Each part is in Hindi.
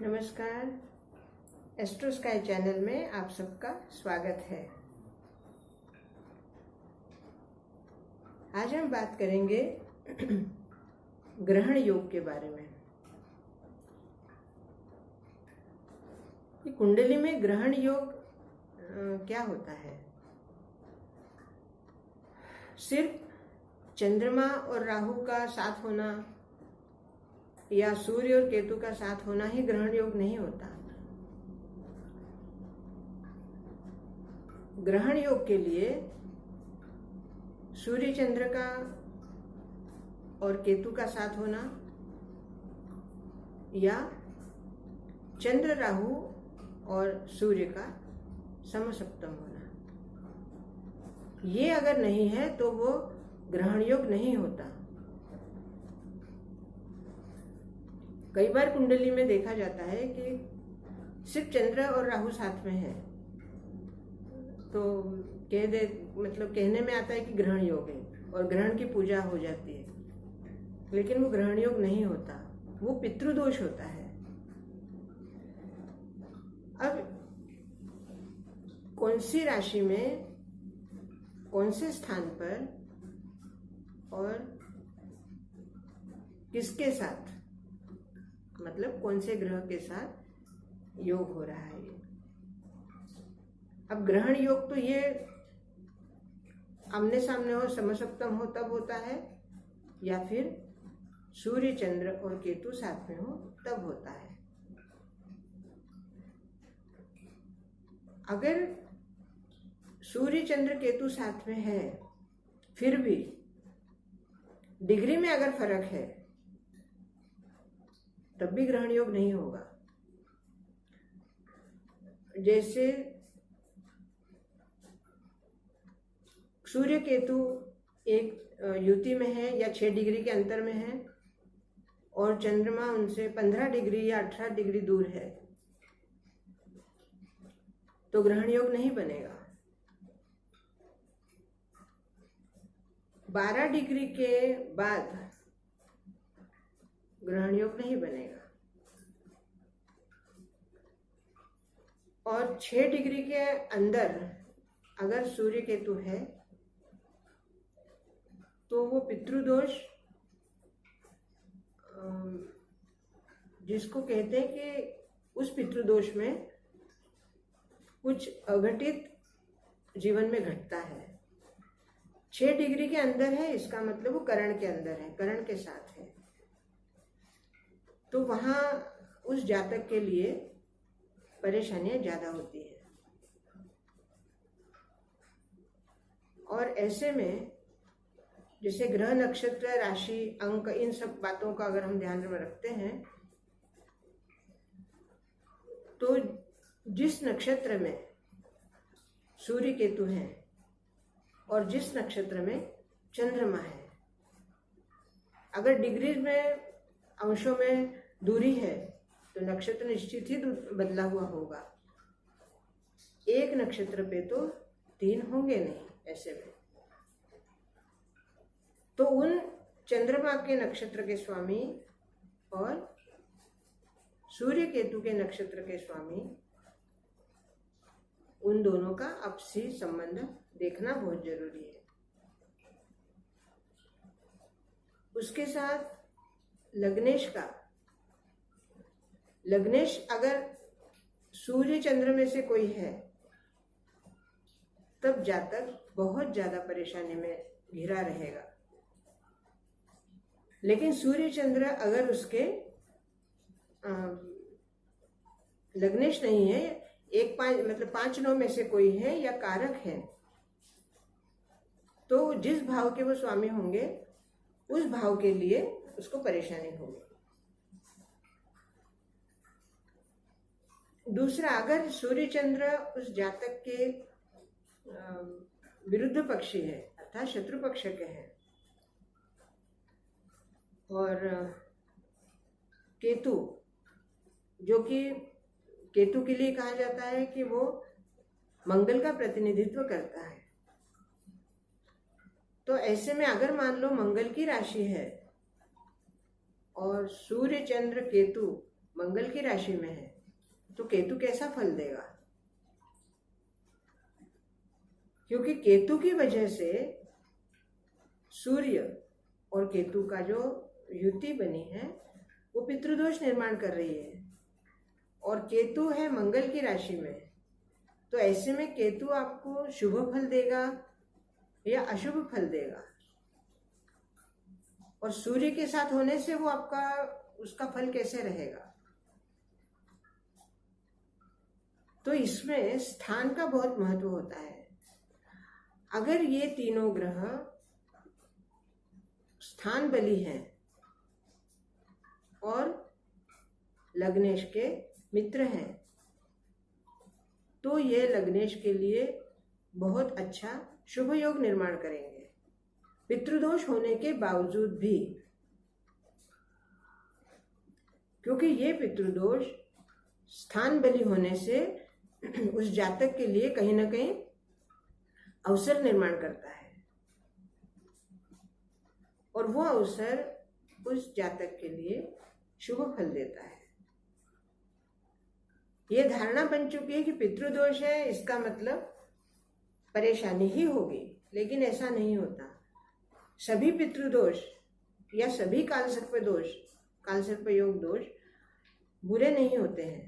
नमस्कार। एस्ट्रो स्काई चैनल में आप सबका स्वागत है। आज हम बात करेंगे ग्रहण योग के बारे में। कुंडली में ग्रहण योग क्या होता है? सिर्फ चंद्रमा और राहु का साथ होना या सूर्य और केतु का साथ होना ही ग्रहण योग नहीं होता। ग्रहण योग के लिए सूर्य चंद्र का और केतु का साथ होना या चंद्र राहु और सूर्य का समसप्तम होना, ये अगर नहीं है तो वो ग्रहण योग नहीं होता। कई बार कुंडली में देखा जाता है कि सिर्फ चंद्र और राहु साथ में है तो कहने में आता है कि ग्रहण योग है और ग्रहण की पूजा हो जाती है, लेकिन वो ग्रहण योग नहीं होता, वो पितृदोष होता है। अब कौन सी राशि में कौन से स्थान पर और किसके साथ, मतलब कौन से ग्रह के साथ योग हो रहा है। अब ग्रहण योग तो ये आमने सामने हो, समसप्तम हो तब होता है, या फिर सूर्य चंद्र और केतु साथ में हो तब होता है। अगर सूर्य चंद्र केतु साथ में है फिर भी डिग्री में अगर फर्क है तब भी ग्रहण योग नहीं होगा। जैसे सूर्य केतु एक युति में है या 6 डिग्री के अंतर में है और चंद्रमा उनसे 15 डिग्री या 18 डिग्री दूर है, तो ग्रहण योग नहीं बनेगा। 12 डिग्री के बाद ग्रहण योग नहीं बनेगा और 6 डिग्री के अंदर अगर सूर्य केतु है तो वो पितृदोष, जिसको कहते हैं कि उस पितृदोष में कुछ अघटित जीवन में घटता है। 6 डिग्री के अंदर है, इसका मतलब वो करण के अंदर है, करण के साथ है, तो वहां उस जातक के लिए परेशानियां ज्यादा होती है। और ऐसे में जैसे ग्रह, नक्षत्र, राशि, अंक, इन सब बातों का अगर हम ध्यान में रखते हैं तो जिस नक्षत्र में सूर्य केतु हैं और जिस नक्षत्र में चंद्रमा है, अगर डिग्री में, अंशों में दूरी है तो नक्षत्र निश्चित ही बदला हुआ होगा। एक नक्षत्र पे तो 3 होंगे नहीं ऐसे में। तो उन चंद्रमा के नक्षत्र के स्वामी और सूर्य केतु के नक्षत्र के स्वामी, उन दोनों का आपसी संबंध देखना बहुत जरूरी है। उसके साथ लग्नेश अगर सूर्य चंद्र में से कोई है तब जातक बहुत ज्यादा परेशानी में घिरा रहेगा। लेकिन सूर्य चंद्र अगर उसके लग्नेश नहीं है, 5-9 में से कोई है या कारक है, तो जिस भाव के वो स्वामी होंगे उस भाव के लिए उसको परेशानी होगी। दूसरा, अगर सूर्य चंद्र उस जातक के विरुद्ध पक्षी है अर्थात शत्रु पक्ष के हैं और केतु, जो कि केतु के लिए कहा जाता है कि वो मंगल का प्रतिनिधित्व करता है, तो ऐसे में अगर मान लो मंगल की राशि है और सूर्य चंद्र केतु मंगल की राशि में है तो केतु कैसा फल देगा? क्योंकि केतु की वजह से सूर्य और केतु का जो युति बनी है वो पितृदोष निर्माण कर रही है, और केतु है मंगल की राशि में। तो ऐसे में केतु आपको शुभ फल देगा या अशुभ फल देगा? और सूर्य के साथ होने से वो आपका उसका फल कैसे रहेगा? तो इसमें स्थान का बहुत महत्व होता है। अगर ये तीनों ग्रह स्थान बली हैं और लग्नेश के मित्र हैं तो ये लग्नेश के लिए बहुत अच्छा शुभ योग निर्माण करेंगे, पितृदोष होने के बावजूद भी। क्योंकि ये पितृदोष स्थान बली होने से उस जातक के लिए कहीं ना कहीं अवसर निर्माण करता है, और वो अवसर उस जातक के लिए शुभ फल देता है। ये धारणा बन चुकी है कि पितृदोष है, इसका मतलब परेशानी ही होगी, लेकिन ऐसा नहीं होता। सभी पितृदोष या सभी कालसर्प दोष, कालसर्प योग दोष बुरे नहीं होते हैं।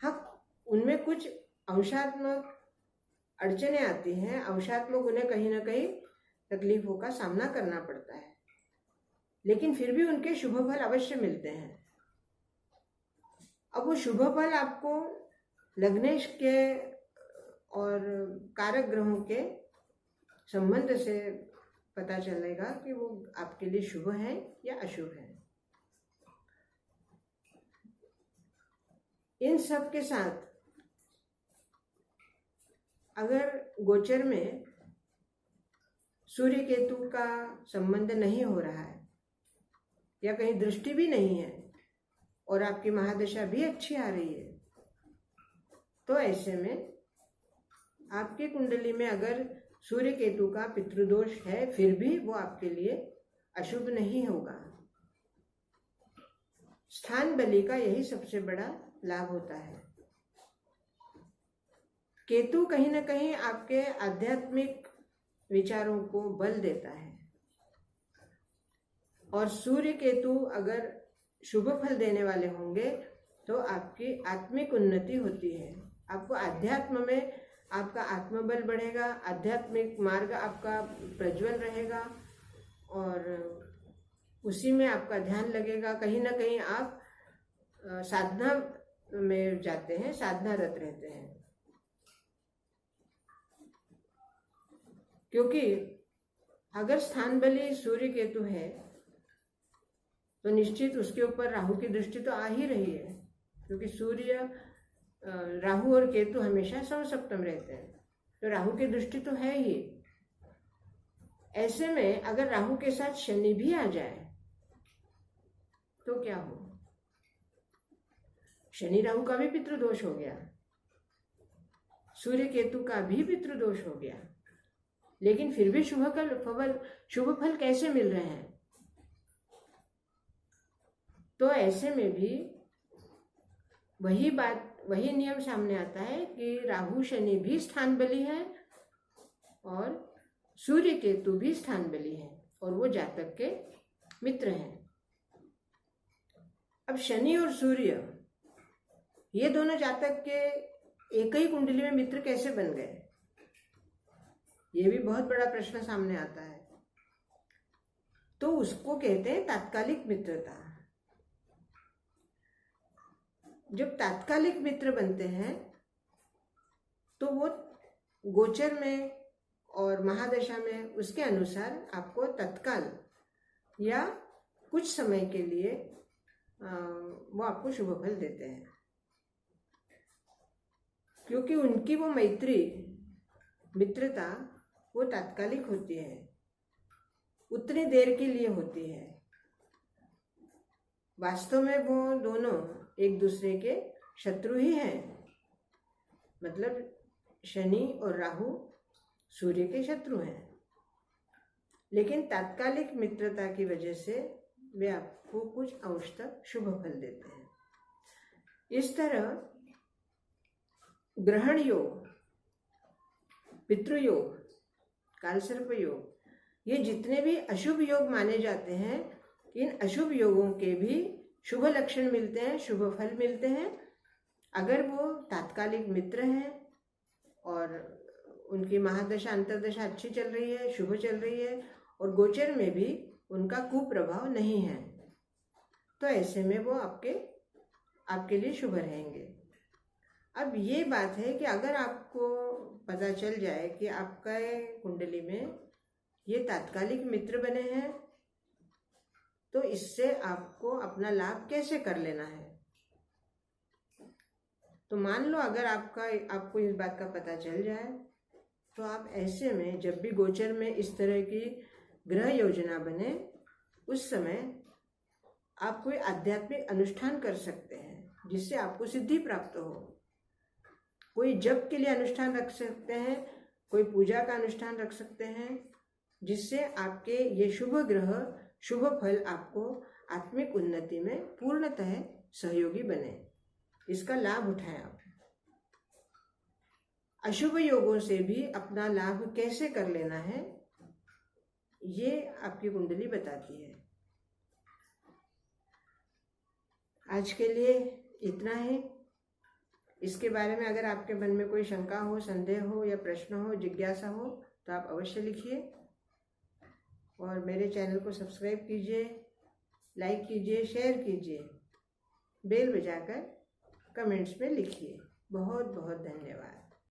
हाँ, उनमें कुछ अंशात्मक अड़चने आती हैं, अंशात्मक उन्हें कहीं ना कहीं तकलीफों का सामना करना पड़ता है, लेकिन फिर भी उनके शुभ फल अवश्य मिलते हैं। अब वो शुभ फल आपको लग्नेश के और कारक ग्रहों के संबंध से पता चलेगा कि वो आपके लिए शुभ है या अशुभ है। इन सब के साथ अगर गोचर में सूर्य केतु का संबंध नहीं हो रहा है या कहीं दृष्टि भी नहीं है और आपकी महादशा भी अच्छी आ रही है, तो ऐसे में आपकी कुंडली में अगर सूर्य केतु का पितृदोष है फिर भी वो आपके लिए अशुभ नहीं होगा। स्थान बली का यही सबसे बड़ा लाभ होता है। केतु कहीं ना कहीं आपके आध्यात्मिक विचारों को बल देता है, और सूर्य केतु अगर शुभ फल देने वाले होंगे तो आपकी आत्मिक उन्नति होती है। आपको अध्यात्म में आपका आत्मबल बढ़ेगा, आध्यात्मिक मार्ग आपका प्रज्वल रहेगा और उसी में आपका ध्यान लगेगा। कहीं ना कहीं आप साधना में जाते हैं, साधनारत रहते हैं, क्योंकि अगर स्थान बली सूर्य केतु है तो निश्चित उसके ऊपर राहु की दृष्टि तो आ ही रही है, क्योंकि सूर्य राहु और केतु हमेशा समसप्तम रहते हैं, तो राहु की दृष्टि तो है ही। ऐसे में अगर राहु के साथ शनि भी आ जाए तो क्या हो? शनि राहु का भी पितृदोष हो गया, सूर्य केतु का भी पितृदोष हो गया, लेकिन फिर भी शुभ फल कैसे मिल रहे हैं? तो ऐसे में भी वही नियम सामने आता है कि राहु शनि भी स्थान बली है और सूर्य केतु भी स्थान बली है, और वो जातक के मित्र हैं। अब शनि और सूर्य ये दोनों जातक के एक ही कुंडली में मित्र कैसे बन गए? ये भी बहुत बड़ा प्रश्न सामने आता है। तो उसको कहते हैं तात्कालिक मित्रता। जब तात्कालिक मित्र बनते हैं तो वो गोचर में और महादशा में उसके अनुसार आपको तत्काल या कुछ समय के लिए वो आपको शुभ फल देते हैं, क्योंकि उनकी वो मैत्री मित्रता वो तात्कालिक होती है, उतनी देर के लिए होती है। वास्तव में वो दोनों एक दूसरे के शत्रु ही हैं, मतलब शनि और राहु सूर्य के शत्रु हैं, लेकिन तात्कालिक मित्रता की वजह से वे आपको कुछ अंश तक शुभ फल देते हैं। इस तरह ग्रहण योग, पितृयोग, कालसर्प योग, ये जितने भी अशुभ योग माने जाते हैं, इन अशुभ योगों के भी शुभ लक्षण मिलते हैं, शुभ फल मिलते हैं अगर वो तात्कालिक मित्र हैं और उनकी महादशा अंतर्दशा अच्छी चल रही है, शुभ चल रही है और गोचर में भी उनका कुप्रभाव नहीं है, तो ऐसे में वो आपके लिए शुभ रहेंगे। अब ये बात है कि अगर आपको पता चल जाए कि आपका कुंडली में ये तात्कालिक मित्र बने हैं, तो इससे आपको अपना लाभ कैसे कर लेना है। तो मान लो अगर आपको इस बात का पता चल जाए, तो आप ऐसे में जब भी गोचर में इस तरह की ग्रह योजना बने, उस समय आप कोई आध्यात्मिक अनुष्ठान कर सकते हैं जिससे आपको सिद्धि प्राप्त हो। कोई जप के लिए अनुष्ठान रख सकते हैं, कोई पूजा का अनुष्ठान रख सकते हैं, जिससे आपके ये शुभ ग्रह शुभ फल आपको आत्मिक उन्नति में पूर्णतः सहयोगी बने। इसका लाभ उठाएं आप। अशुभ योगों से भी अपना लाभ कैसे कर लेना है, ये आपकी कुंडली बताती है। आज के लिए इतना ही। इसके बारे में अगर आपके मन में कोई शंका हो, संदेह हो या प्रश्न हो, जिज्ञासा हो, तो आप अवश्य लिखिए और मेरे चैनल को सब्सक्राइब कीजिए, लाइक कीजिए, शेयर कीजिए, बेल बजाकर कमेंट्स में लिखिए। बहुत बहुत धन्यवाद।